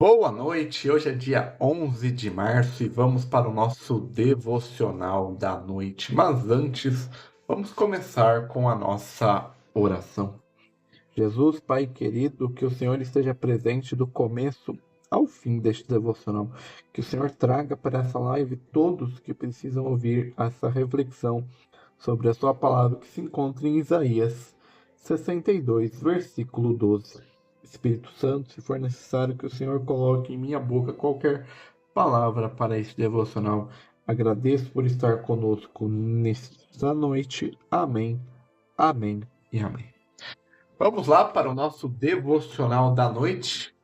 Boa noite, hoje é dia 11 de março e vamos para o nosso devocional da noite. Mas antes, vamos começar com a nossa oração. Jesus, Pai querido, que o Senhor esteja presente do começo ao fim deste devocional. Que o Senhor traga para essa live todos que precisam ouvir essa reflexão sobre a sua palavra que se encontra em Isaías 62, versículo 12. Espírito Santo, se for necessário que o Senhor coloque em minha boca qualquer palavra para este devocional, agradeço por estar conosco nesta noite. Amém, amém e amém. Vamos lá para o nosso devocional da noite,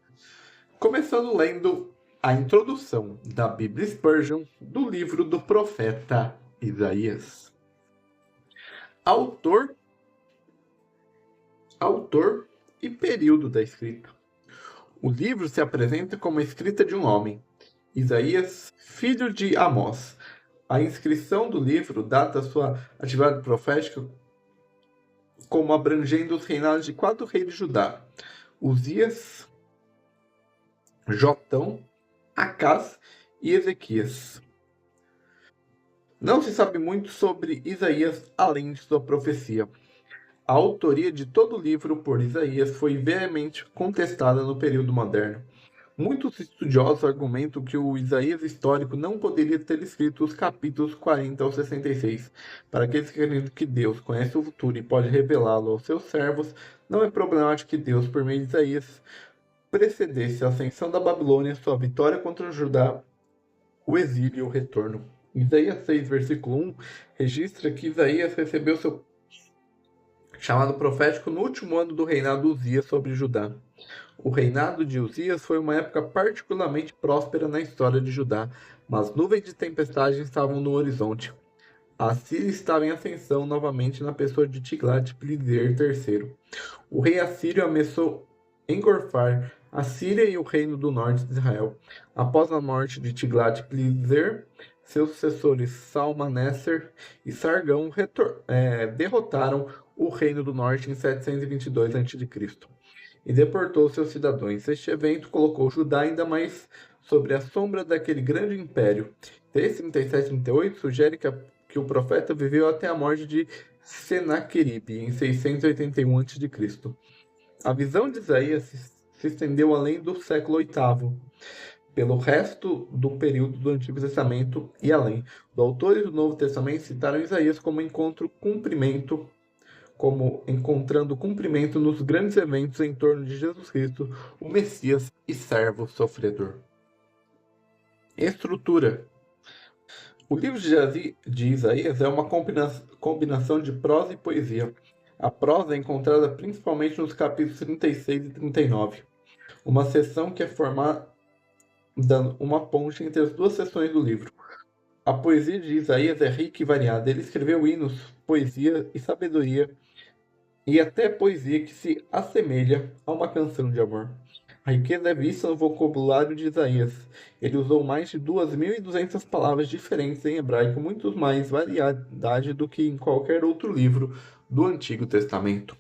começando lendo a introdução da Bíblia Spurgeon do livro do profeta Isaías. Autor e período da escrita. O livro se apresenta como a escrita de um homem, Isaías, filho de Amós. A inscrição do livro data sua atividade profética como abrangendo os reinados de 4 reis de Judá: Uzias, Jotão, Acás e Ezequias. Não se sabe muito sobre Isaías além de sua profecia. A autoria de todo o livro por Isaías foi veemente contestada no período moderno. Muitos estudiosos argumentam que o Isaías histórico não poderia ter escrito os capítulos 40 ao 66. Para aqueles que acreditam que Deus conhece o futuro e pode revelá-lo aos seus servos, não é problemático que Deus, por meio de Isaías, precedesse a ascensão da Babilônia, sua vitória contra Judá, o exílio e o retorno. Isaías 6, versículo 1, registra que Isaías recebeu seu chamado profético no último ano do reinado de Uzias sobre Judá. O reinado de Uzias foi uma época particularmente próspera na história de Judá, mas nuvens de tempestade estavam no horizonte. A Síria estava em ascensão novamente na pessoa de Tiglat-Pileser III. O rei assírio ameaçou engolfar a Síria e o reino do norte de Israel. Após a morte de Tiglat-Pileser, seus sucessores Salmaneser e Sargão derrotaram o reino do norte em 722 a.C. e deportou seus cidadãos. Este evento colocou Judá ainda mais sobre a sombra daquele grande império. Texto 37 e 38 sugere que o profeta viveu até a morte de Senaqueribe, em 681 a.C. A visão de Isaías se estendeu além do século VIII, pelo resto do período do Antigo Testamento e além. Os autores do Novo Testamento citaram Isaías como encontrando cumprimento nos grandes eventos em torno de Jesus Cristo, o Messias e servo sofredor. Estrutura. O livro de Isaías é uma combinação de prosa e poesia. A prosa é encontrada principalmente nos capítulos 36 e 39, uma seção que é formada uma ponte entre as duas seções do livro. A poesia de Isaías é rica e variada. Ele escreveu hinos, poesia e sabedoria, e até poesia que se assemelha a uma canção de amor. A riqueza é vista no vocabulário de Isaías. Ele usou mais de 2.200 palavras diferentes em hebraico, muito mais variedade do que em qualquer outro livro do Antigo Testamento.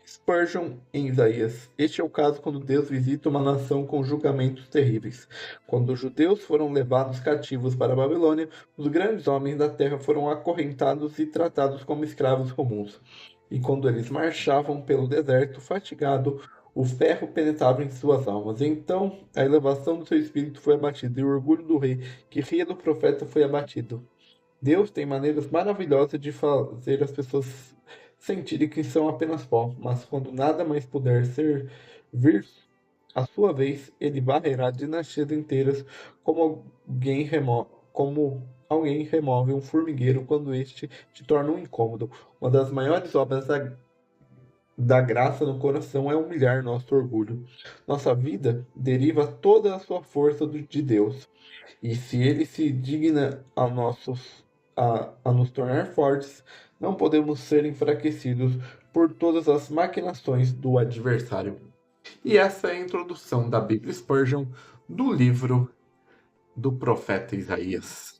Spurgeon em Isaías. Este é o caso quando Deus visita uma nação com julgamentos terríveis. Quando os judeus foram levados cativos para a Babilônia, os grandes homens da terra foram acorrentados e tratados como escravos comuns. E quando eles marchavam pelo deserto, fatigado, o ferro penetrava em suas almas. Então a elevação do seu espírito foi abatida, e o orgulho do rei, que ria do profeta, foi abatido. Deus tem maneiras maravilhosas de fazer as pessoas sentirem que são apenas pó, mas quando nada mais puder servir à sua vez, ele varrerá dinastias inteiras como alguém remove um formigueiro quando este te torna um incômodo. Uma das maiores obras da graça no coração é humilhar nosso orgulho. Nossa vida deriva toda a sua força de Deus. E se ele se digna a nos tornar fortes, não podemos ser enfraquecidos por todas as maquinações do adversário. E essa é a introdução da Bíblia Spurgeon do livro do profeta Isaías.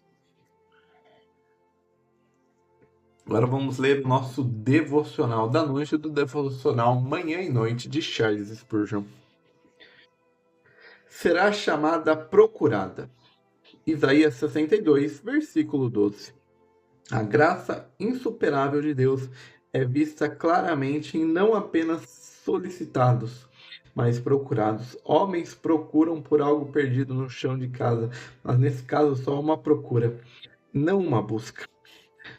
Agora vamos ler o nosso devocional da noite, do devocional Manhã e Noite de Charles Spurgeon. será chamada procurada. Isaías 62, versículo 12. A graça insuperável de Deus é vista claramente em não apenas solicitados, mas procurados. Homens procuram por algo perdido no chão de casa, mas nesse caso só uma procura, não uma busca.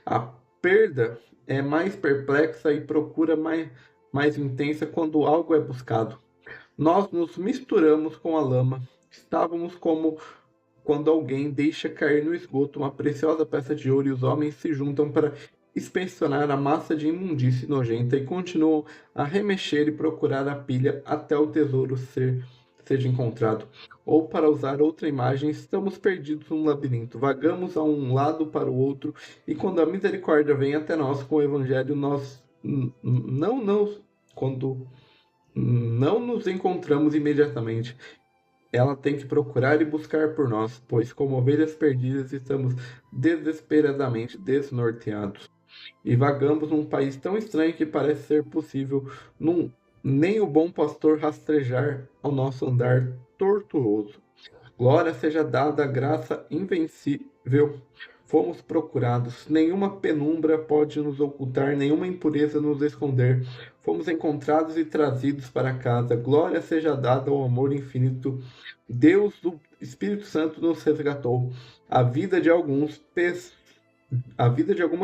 A perda é mais perplexa e procura mais intensa quando algo é buscado. Nós nos misturamos com a lama. Estávamos como quando alguém deixa cair no esgoto uma preciosa peça de ouro e os homens se juntam para inspecionar a massa de imundície nojenta e continuam a remexer e procurar a pilha até o tesouro seja encontrado. Ou, para usar outra imagem, estamos perdidos num labirinto, vagamos a um lado para o outro, e quando a misericórdia vem até nós com o Evangelho, nós quando não nos encontramos imediatamente. Ela tem que procurar e buscar por nós, pois, como ovelhas perdidas, estamos desesperadamente desnorteados. E vagamos num país tão estranho que parece ser possível nem o bom pastor rastrejar ao nosso andar tortuoso. Glória seja dada a graça invencível. Fomos procurados, nenhuma penumbra pode nos ocultar, nenhuma impureza nos esconder. Fomos encontrados e trazidos para casa. Glória seja dada ao amor infinito. Deus do Espírito Santo nos resgatou. A vida de algumas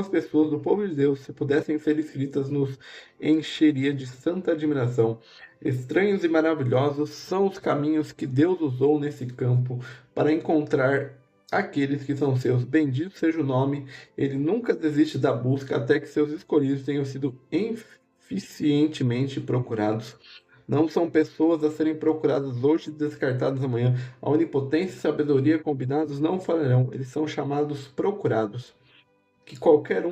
pessoas do povo de Deus, se pudessem ser escritas, nos encheria de santa admiração. Estranhos e maravilhosos são os caminhos que Deus usou nesse campo para encontrar aqueles que são seus. Bendito seja o nome. Ele nunca desiste da busca até que seus escolhidos tenham sido eficientemente procurados. Não são pessoas a serem procuradas hoje e descartadas amanhã. A onipotência e sabedoria combinados não falharão. Eles são chamados procurados. Que qualquer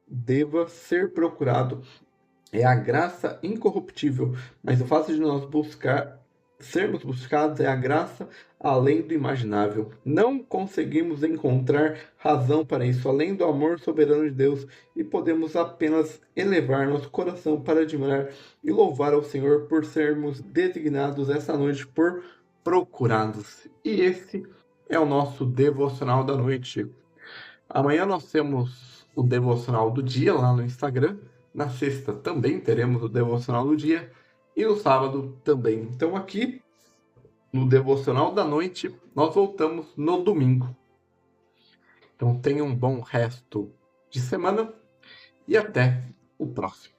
deva ser procurado. É a graça incorruptível, mas o fato de nós sermos buscados é a graça além do imaginável. Não conseguimos encontrar razão para isso, além do amor soberano de Deus, e podemos apenas elevar nosso coração para admirar e louvar ao Senhor por sermos designados essa noite por procurados. E esse é o nosso devocional da noite. Amanhã nós temos o devocional do dia lá no Instagram. Na sexta também teremos o devocional do dia. E no sábado também. Então aqui no devocional da noite nós voltamos no domingo. Então tenha um bom resto de semana e até o próximo.